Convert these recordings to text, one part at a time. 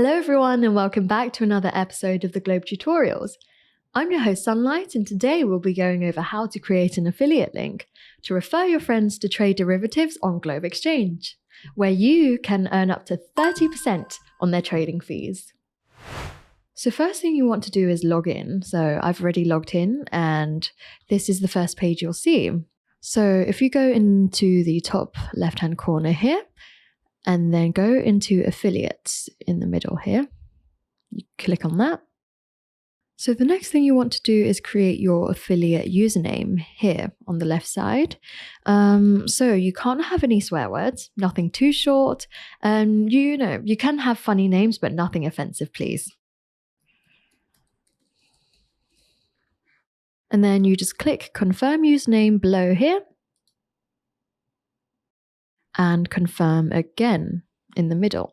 Hello everyone and welcome back to another episode of the Globe Tutorials. I'm your host Sunlight and today we'll be going over how to create an affiliate link to refer your friends to trade derivatives on Globe Exchange, where you can earn up to 30% on their trading fees. So first thing you want to do is log in. So I've already logged in and this is the first page you'll see. So if you go into the top left-hand corner here, and then go into affiliates in the middle here. You click on that. So the next thing you want to do is create your affiliate username here on the left side. So you can't have any swear words, nothing too short. You can have funny names, but nothing offensive, please. And then you just click confirm username below here. And confirm again in the middle.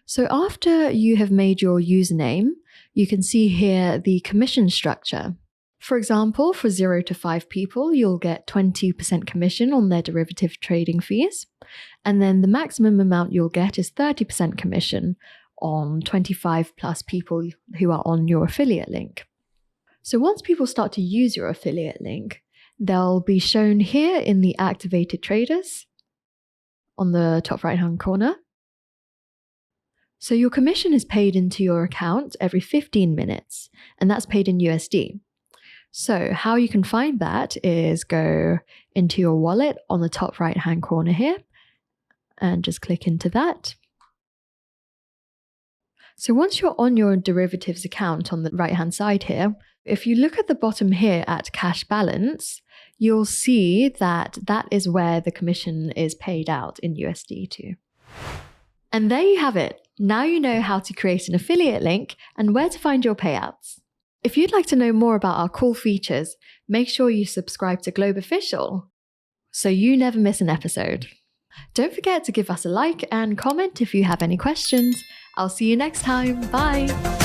So after you have made your username, you can see here the commission structure. For example, for 0 to 5 people, you'll get 20% commission on their derivative trading fees. And then the maximum amount you'll get is 30% commission on 25 plus people who are on your affiliate link. So once people start to use your affiliate link, they'll be shown here in the activated traders on the top right hand corner. So your commission is paid into your account every 15 minutes and that's paid in USD. So how you can find that is go into your wallet on the top right hand corner here and just click into that. So once you're on your derivatives account on the right hand side here, if you look at the bottom here at cash balance, you'll see that that is where the commission is paid out in USD to. And there you have it. Now you know how to create an affiliate link and where to find your payouts. If you'd like to know more about our cool features, make sure you subscribe to Globe Official so you never miss an episode. Don't forget to give us a like and comment if you have any questions. I'll see you next time. Bye.